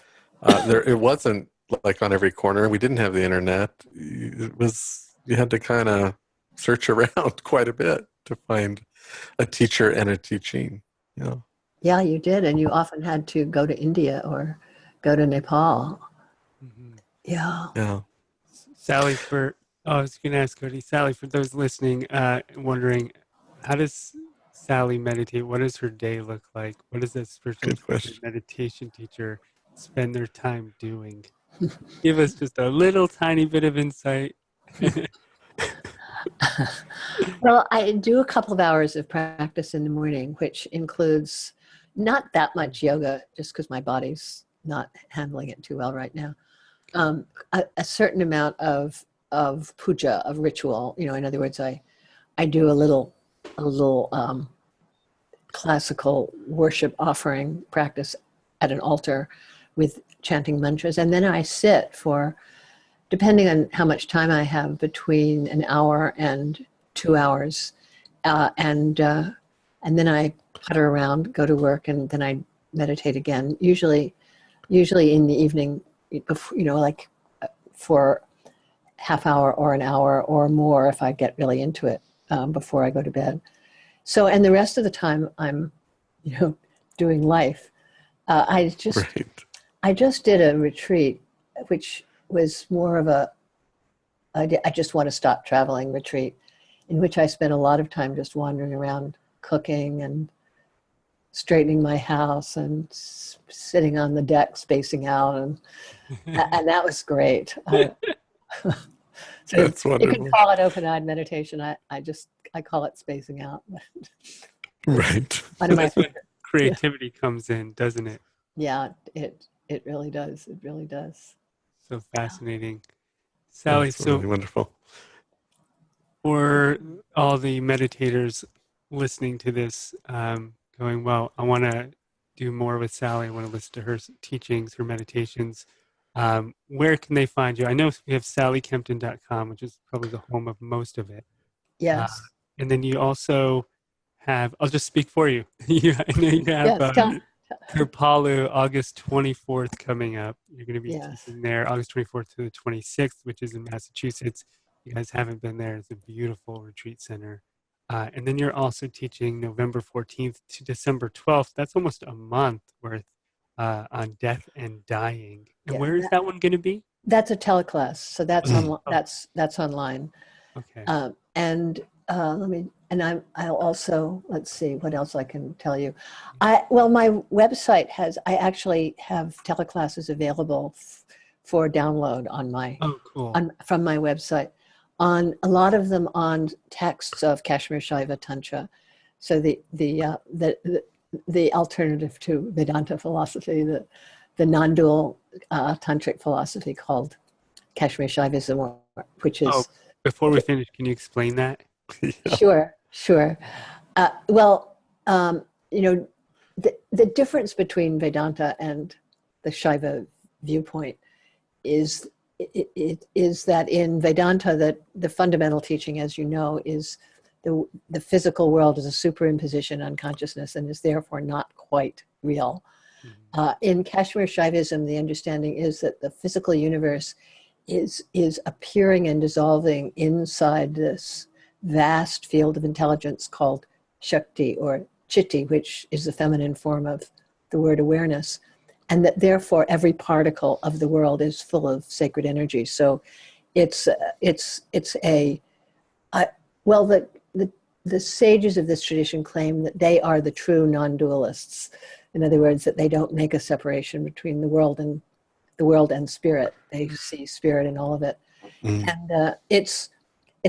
it wasn't like on every corner. We didn't have the internet. You had to kind of search around quite a bit to find a teacher and a teaching. Yeah, you did, and you often had to go to India or go to Nepal. Mm-hmm. Yeah. Sally, I was going to ask Cody. Sally, for those listening, wondering, how does Sally meditate? What does her day look like? What does a spiritual teacher, meditation teacher spend their time doing? Give us just a little tiny bit of insight. Well, I do a couple of hours of practice in the morning, which includes not that much yoga, just because my body's not handling it too well right now. A certain amount of puja, of ritual. In other words, I do a little classical worship offering practice at an altar with chanting mantras, and then I sit for, depending on how much time I have, between an hour and 2 hours, and then I putter around, go to work, and then I meditate again. Usually in the evening, like for half hour or an hour or more if I get really into it before I go to bed. So, and the rest of the time I'm, doing life. I just did a retreat, which was more of I just want to stop traveling retreat, in which I spent a lot of time just wandering around, cooking and straightening my house and sitting on the deck, spacing out, and that was great. So That's wonderful. You can call it open-eyed meditation. I call it spacing out. Right. So that's when creativity comes in, doesn't it? Yeah, it really does. It really does. So fascinating. Sally, that's really wonderful. For all the meditators listening to this, going, well, I want to do more with Sally. I want to listen to her teachings, her meditations. Where can they find you? I know we have sallykempton.com, which is probably the home of most of it. Yes. And then you also have, I'll just speak for you. I know you have Kripalu August 24th coming up. You're going to be teaching there August 24th to the 26th, which is in Massachusetts. You guys haven't been there. It's a beautiful retreat center. And then you're also teaching November 14th to December 12th. That's almost a month worth on death and dying. And where is that one going to be? That's a teleclass. So that's that's online. Okay. I'll also, let's see what else I can tell you. My website I actually have teleclasses available for download on from my website. On a lot of them on texts of Kashmir Shaiva Tantra, so the alternative to Vedanta philosophy, the non-dual tantric philosophy called Kashmir Shaivism, which is. Oh, before we finish, can you explain that? Sure. The difference between Vedanta and the Shaiva viewpoint is that in Vedanta, that the fundamental teaching, as you know, is the physical world is a superimposition on consciousness and is therefore not quite real. In Kashmir Shaivism, the understanding is that the physical universe is appearing and dissolving inside this vast field of intelligence called Shakti or Chitti, which is the feminine form of the word awareness, and that therefore every particle of the world is full of sacred energy. So the sages of this tradition claim that they are the true non-dualists. In other words, that they don't make a separation between the world and spirit. They see spirit in all of it. And it's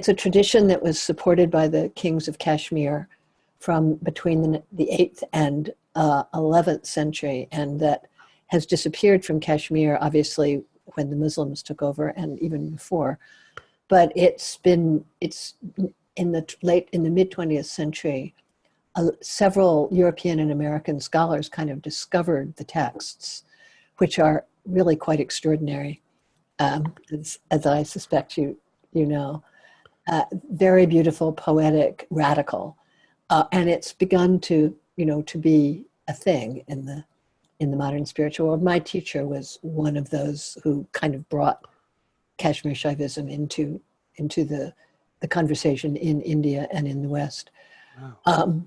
a tradition that was supported by the kings of Kashmir from between the 8th and 11th century, and that has disappeared from Kashmir, obviously, when the Muslims took over and even before. But it's in the mid-20th century, several European and American scholars kind of discovered the texts, which are really quite extraordinary, as I suspect you know. Very beautiful, poetic, radical, and it's begun to be a thing in the modern spiritual world. My teacher was one of those who kind of brought Kashmir Shaivism into the conversation in India and in the West. Wow.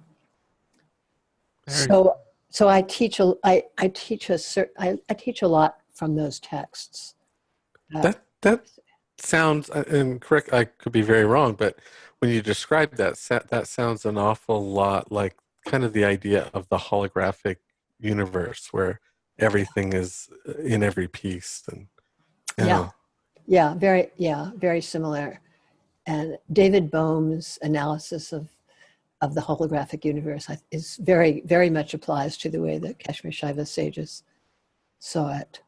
So I teach a lot from those texts. That sounds, and correct, I could be very wrong, but when you describe that sounds an awful lot like kind of the idea of the holographic universe where everything is in every piece. And very similar. And David Bohm's analysis of the holographic universe is very, very much applies to the way that Kashmir Shaiva sages saw it.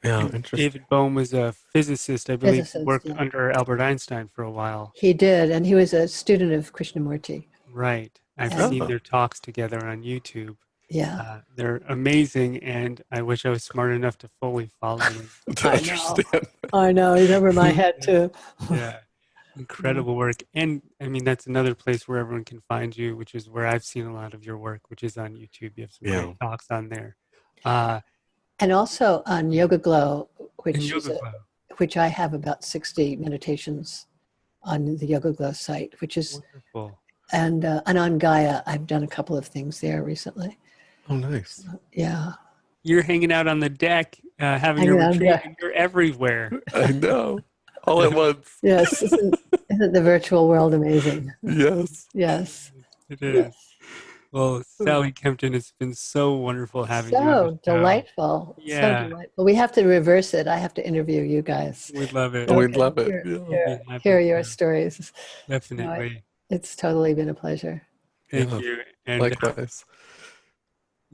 Yeah, interesting. David Bohm was a physicist, I believe, worked under Albert Einstein for a while. He did, and he was a student of Krishnamurti. Right. I've seen their talks together on YouTube. Yeah. They're amazing, and I wish I was smart enough to fully follow them. I know. He's over my head, too. Yeah. Incredible work. And, I mean, that's another place where everyone can find you, which is where I've seen a lot of your work, which is on YouTube. You have some great talks on there. And also on Yoga Glow, which I have about 60 meditations on the Yoga Glow site, which is wonderful. And on Gaia, I've done a couple of things there recently. Oh, nice. Yeah. You're hanging out on the deck, having your retreat, and you're everywhere. I know. All at once. Yes. Isn't the virtual world amazing? Yes. Yes. It is. Yes. Well, Sally Kempton, it's been so wonderful having you. So delightful. Yeah. So delightful. We have to reverse it. I have to interview you guys. We'd love it. We'd love it. Hear your stories. Definitely. It's totally been a pleasure. Thank you. And, likewise.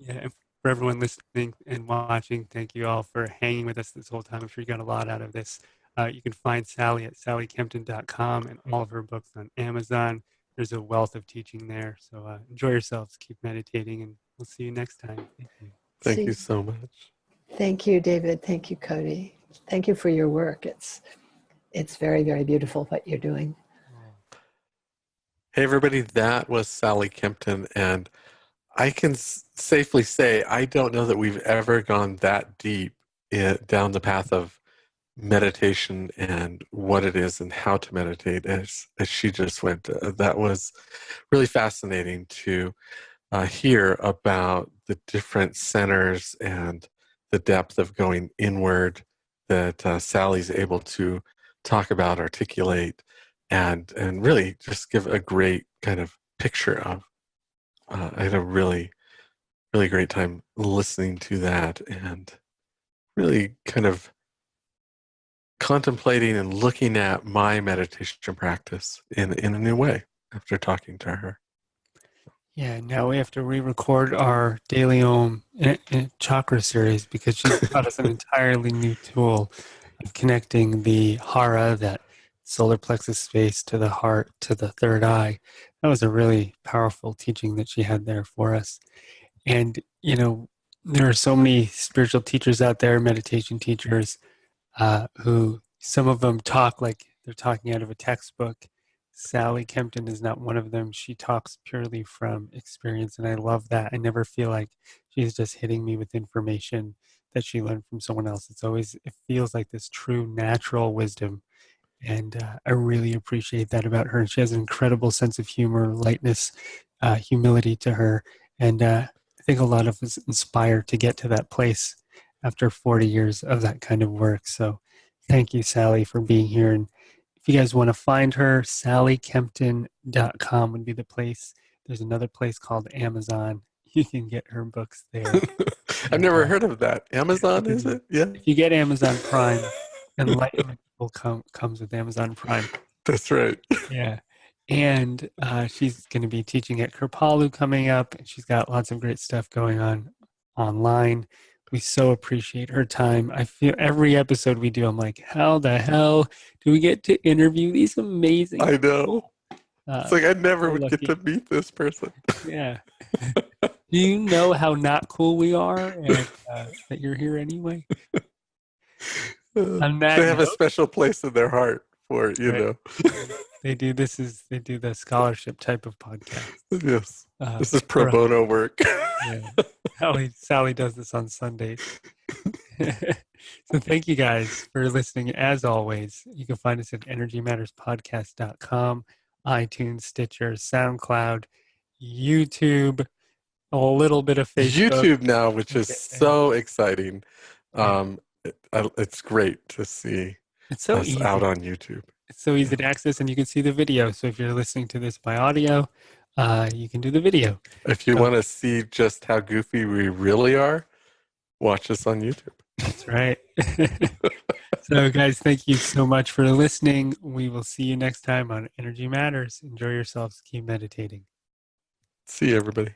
And for everyone listening and watching, thank you all for hanging with us this whole time. I'm sure you got a lot out of this. You can find Sally at sallykempton.com and all of her books on Amazon. There's a wealth of teaching there. So enjoy yourselves, keep meditating, and we'll see you next time. Thank you. Thank you so much. Thank you, David. Thank you, Cody. Thank you for your work. It's very, very beautiful what you're doing. Hey, everybody, that was Sally Kempton, and I can safely say I don't know that we've ever gone that deep down the path of meditation and what it is and how to meditate as she just went. That was really fascinating to hear about the different centers and the depth of going inward that Sally's able to talk about, articulate, and really just give a great kind of picture of. I had a really, really great time listening to that and really kind of contemplating and looking at my meditation practice in a new way after talking to her. Yeah, now we have to re-record our Daily Om chakra series because she taught us an entirely new tool of connecting the hara, that solar plexus space, to the heart, to the third eye. That was a really powerful teaching that she had there for us. And, there are so many spiritual teachers out there, meditation teachers, who some of them talk like they're talking out of a textbook. Sally Kempton is not one of them. She talks purely from experience, and I love that. I never feel like she's just hitting me with information that she learned from someone else. It feels like this true natural wisdom, and I really appreciate that about her. She has an incredible sense of humor, lightness, humility to her, and I think a lot of us inspired to get to that place after 40 years of that kind of work. So thank you, Sally, for being here. And if you guys want to find her, sallykempton.com would be the place. There's another place called Amazon. You can get her books there. I've never heard of that. Amazon, if is it? Yeah. If you get Amazon Prime, Enlightenment comes with Amazon Prime. That's right. Yeah. And she's going to be teaching at Kripalu coming up. And she's got lots of great stuff going on online. We so appreciate her time. I feel every episode we do, I'm like, how the hell do we get to interview these amazing I know. It's like I never would lucky. get to meet this person. Yeah. Do you know how not cool we are and that you're here anyway? On that They have a note, special place in their heart for, you know. They do the scholarship type of podcast. Yes. This is pro bono work. Yeah. Sally does this on Sundays. So thank you guys for listening. As always, you can find us at energymatterspodcast.com, iTunes, Stitcher, SoundCloud, YouTube, a little bit of Facebook. YouTube now, which is so exciting. It's great to see it's so us easy. out on YouTube. It's so easy to access, and you can see the video. So if you're listening to this by audio, you can do the video. If you want to see just how goofy we really are, watch us on YouTube. That's right. So, guys, thank you so much for listening. We will see you next time on Energy Matters. Enjoy yourselves. Keep meditating. See you, everybody.